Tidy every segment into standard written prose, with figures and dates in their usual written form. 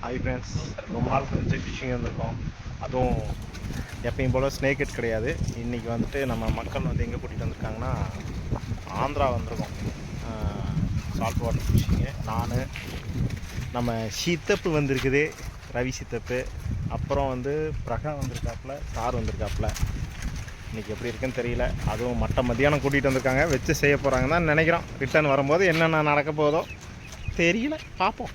Hi friends, ரொம்ப நாள் கழிச்சு ஃபிஷிங் வந்திருக்கோம். அதுவும் எப்பயும் போல் ஸ்னேக் ஹெட் கிடையாது. இன்றைக்கி வந்துட்டு நம்ம மக்கள் வந்து எங்கே கூட்டிகிட்டு வந்திருக்காங்கன்னா ஆந்திரா வந்திருக்கோம். Salt water fishing. நான் நம்ம சித்தப்பு வந்திருக்குது, ரவி சித்தப்பு, அப்புறம் வந்து பிரகா வந்திருக்காப்புல, சார் வந்திருக்காப்புல. இன்றைக்கி எப்படி இருக்குன்னு தெரியல. அதுவும் மதியானம் கூட்டிகிட்டு வந்திருக்காங்க, வச்சு செய்ய போகிறாங்கன்னு தான் நினைக்கிறோம். ரிட்டர்ன் வரும்போது என்னென்ன நடக்க போதோ தெரியல, பார்ப்போம்.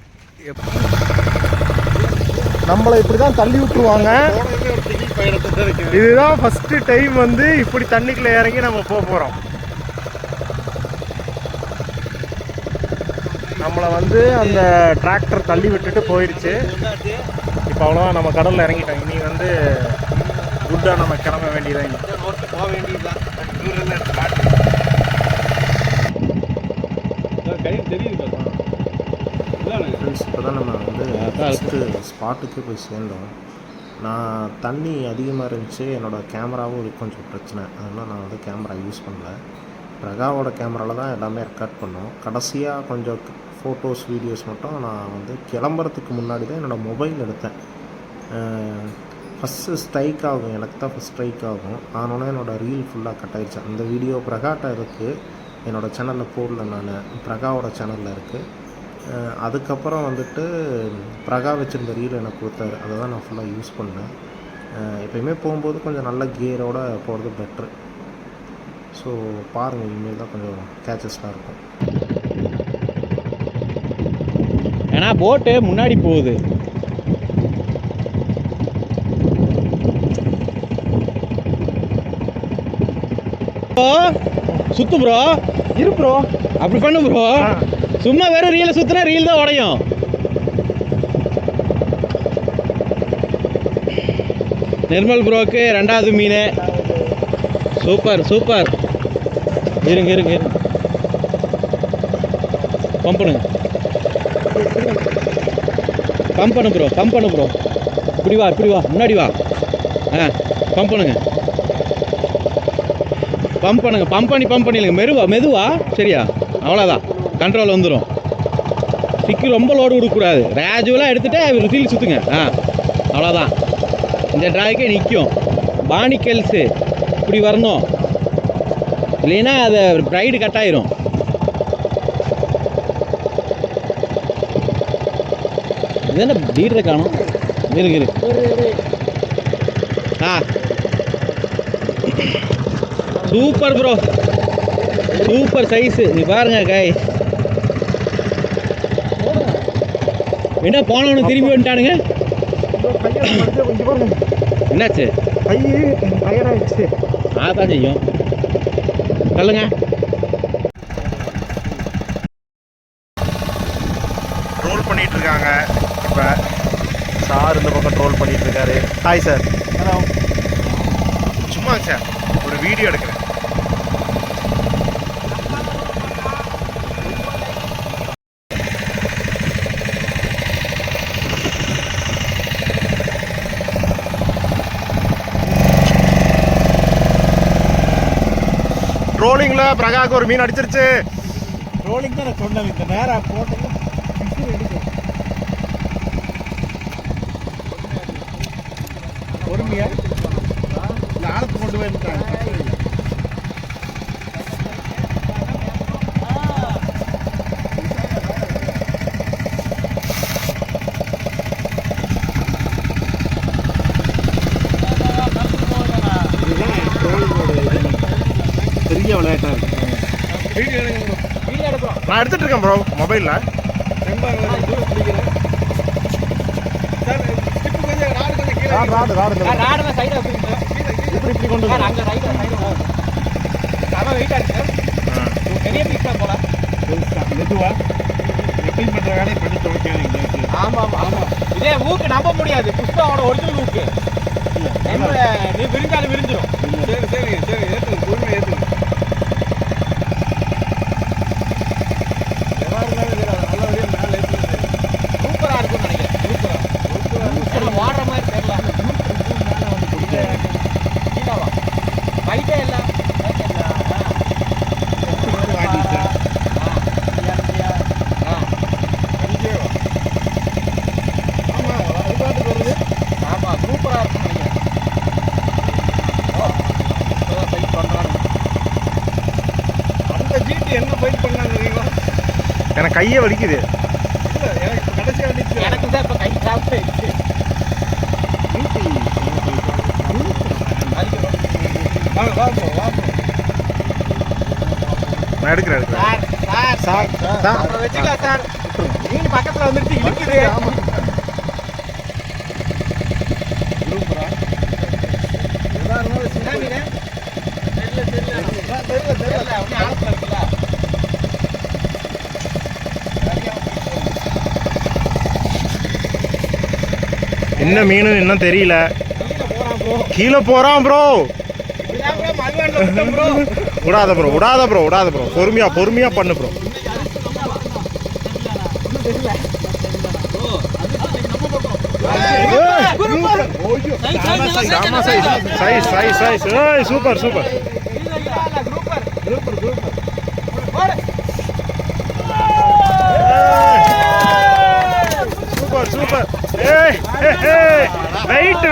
நம்மளை இப்படி தான் தள்ளி விட்டுருவாங்க. இதுதான் ஃபஸ்ட்டு டைம் வந்து இப்படி தண்ணிக்குள்ளே இறங்கி நம்ம போகிறோம். நம்மளை வந்து அந்த டிராக்டர் தள்ளி விட்டுட்டு போயிடுச்சு. இப்போ அவ்வளோதான், நம்ம கடலில் இறங்கிட்டோம். இனி வந்து குட்டாக நம்ம கிளம்ப வேண்டியதான். போக வேண்டியதுதான். தெரியுது. இப்போ தான் நம்ம வந்து ஃபஸ்ட்டு ஸ்பாட்டுக்கு போய் சேர்ந்தோம். நான் தண்ணி அதிகமாக இருந்துச்சு, என்னோடய கேமராவும் கொஞ்சம் பிரச்சனை, அதனால் நான் வந்து கேமரா யூஸ் பண்ணல. பிரகாவோட கேமராவில் தான் எல்லாமே ரெக்கார்ட் பண்ணோம். கடைசியாக கொஞ்சம் ஃபோட்டோஸ் வீடியோஸ் மட்டும் நான் வந்து கிளம்புறதுக்கு முன்னாடி தான் என்னோடய மொபைல் எடுத்தேன். ஃபஸ்ட்டு ஸ்ட்ரைக் ஆகும், எனக்கு தான் ஃபஸ்ட் ஸ்ட்ரைக் ஆகும். ஆனோடனே என்னோடய ரீல் ஃபுல்லாக கட் ஆகிடுச்சு. அந்த வீடியோ பிரகாட்ட இருக்குது, என்னோடய சேனலில் போடல, நான் பிரகாவோட சேனலில் இருக்குது. அதுக்கப்புறம் வந்துட்டு பிரகா வச்சுருந்த ரீல் எனக்கு கொடுத்தாரு, அதை தான் நான் ஃபுல்லாக யூஸ் பண்ணேன். எப்போயுமே போகும்போது கொஞ்சம் நல்ல கியரோடு போகிறது பெட்ரு. ஸோ பாருங்கள், இனிமேல் தான் கொஞ்சம் கேச்சஸ்லாம் இருக்கும். ஏன்னா போட்டு முன்னாடி போகுது. சுத்து ப்ரோ, இரு ப்ரோ, அப்படி பண்ணு ப்ரோ. சும்மா வெறும் ரீலை சுற்றினா ரீல் தான் உடையும். நிர்மல் ப்ரோக்கு ரெண்டாவது மீன். Super super. இருங்க இருங்க இருங்க, பம்ப் பண்ணுங்க, பம்ப் பண்ணு ப்ரோ, பம்ப் பண்ணு ப்ரோ. இப்படி வா, இப்படி வா, முன்னாடி வா. பம்ப் பண்ணுங்க, பம்ப் பண்ணுங்க, பம்ப் பண்ணிடுங்க. மெதுவா சரியா, அவ்வளோதான், கண்ட்ரோல் வந்துடும். ஸ்டிக்கு ரொம்ப லோடு கொடுக்கக்கூடாது, கிராஜுவலாக எடுத்துகிட்டு ரீல் சுற்றுங்க. அவ்வளோதான், இந்த ட்ராய்க்கே நிற்கும். பானிக்கல்ஸு இப்படி வரணும், இல்லைன்னா அதை ப்ரைடு கட் ஆயிரும். இது என்ன டீடரை காணும், இருக்கு. Super bro, super size. நீ பாருங்க காய், என்ன போனவனு திரும்பி வந்துட்டானுங்க. என்னாச்சு, கை டயர்டாகிடுச்சு. அதான் செய்யும், சொல்லுங்க. ட்ரோல் பண்ணிட்டு இருக்காங்க. இப்போ சார் இந்த பக்கம் ட்ரோல் பண்ணிட்டு இருக்காரு. Hi sir. ஹலோ. சும்மா சார் ஒரு வீடியோ எடுக்கிறேன். ட்ரோலிங்கில் பிரகாக்கு ஒரு மீன் அடிச்சிருச்சு. ட்ரோலிங் தான் நான் சொன்னேன், இந்த நேரம் போட்டு பொறுமையா இந்த ஆழத்து கொண்டு போயிருக்காங்க. பெரிய விளையாட்டாக இருக்கு. நான் எடுத்துட்டு இருக்கேன் ப்ரோ மொபைலில். இப்படி கொண்டு இதே ஊக்கு நம்ப முடியாது. புஷ்பாவோட ஒரிஜினல் ஊக்கு நீ விரிஞ்சாலும் விரிஞ்சிடும். சரி சரி சரி, ஏற்றுங்க, பொறுமை ஏற்றுங்க. சூப்பராக இருக்கும்னு நினைக்கிறேன். சூப்பராக வாடுற மாதிரி தெரியல. ரைட்டே இல்லை. எனக்கு கையே வலிக்குது. எனக்கு தான் இப்போ கை சாப்பிட்டு நான் எடுக்கிறேன். சார் அப்புறம் வச்சுக்கலாம் சார். மீன் பக்கத்தில் வந்துட்டு இழுக்குது. என்ன மீன் இன்னும் தெரியல. கீழே போறான் ப்ரோ. விடாத ப்ரோ. பொறுமையா பண்ணு ப்ரோ. சூப்பர். வெயிட்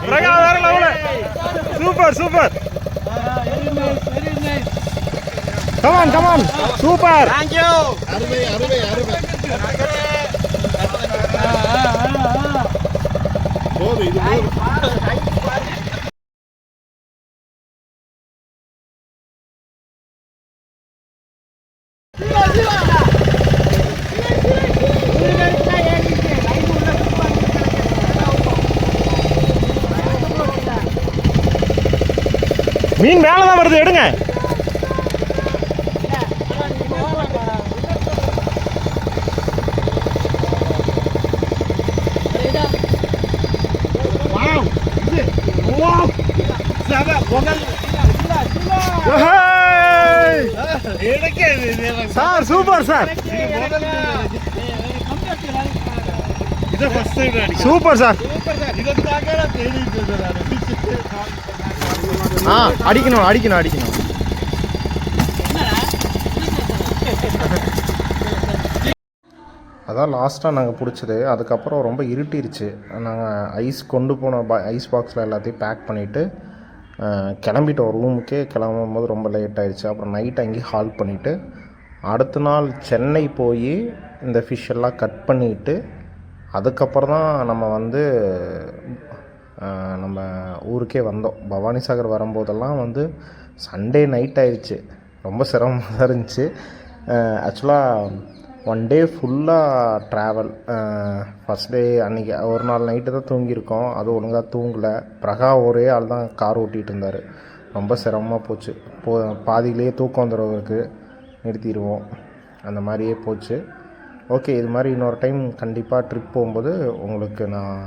பிரகா வேற level. Super. Come on super. Thank you. அருமை. போதும் இது போதும். மீன் மேலே தான் வருது, எடுங்க. Sir super sir. Super sir. அடிக்கணும். அதான் லாஸ்ட்டாக நாங்கள் பிடிச்சது. அதுக்கப்புறம் ரொம்ப இருட்டிருச்சு. நாங்கள் ஐஸ் கொண்டு போன ஐஸ் பாக்ஸில் எல்லாத்தையும் பேக் பண்ணிவிட்டு கிளம்பிட்டோம். ரூமுக்கே கிளம்பும்போது ரொம்ப லேட் ஆகிடுச்சு. அப்புறம் நைட் அங்கேயே ஹால் பண்ணிவிட்டு அடுத்த நாள் சென்னை போய் இந்த ஃபிஷ் எல்லாம் கட் பண்ணிவிட்டு அதுக்கப்புறம் தான் நம்ம ஊருக்கே வந்தோம். பவானி சாகர் வரும்போதெல்லாம் சண்டே நைட் ஆயிடுச்சு. ரொம்ப சிரமமாக தான் இருந்துச்சு. ஆக்சுவலாக 1 டே ஃபுல்லாக ட்ராவல். ஃபஸ்ட் டே அன்றைக்கி ஒரு நாள் நைட்டு தான் தூங்கியிருக்கோம். அது ஒழுங்காக தூங்கலை. பிரகா ஒரே ஆள் தான் கார் ஓட்டிகிட்டு இருந்தார். ரொம்ப சிரமமாக போச்சு. பாதியிலேயே தூக்கம் வந்துடுறவருக்கு நிறுத்திடுவோம். அந்த மாதிரியே போச்சு. ஓகே, இது மாதிரி இன்னொரு டைம் கண்டிப்பாக ட்ரிப் போகும்போது உங்களுக்கு நான்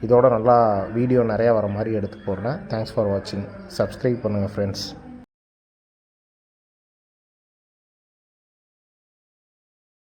இதோட நல்லா வீடியோ நிறையா வர மாதிரி எடுத்து போடுறேன். தேங்க்ஸ் ஃபார் வாட்சிங். சப்ஸ்கிரைப் பண்ணுங்கள் ஃப்ரெண்ட்ஸ்.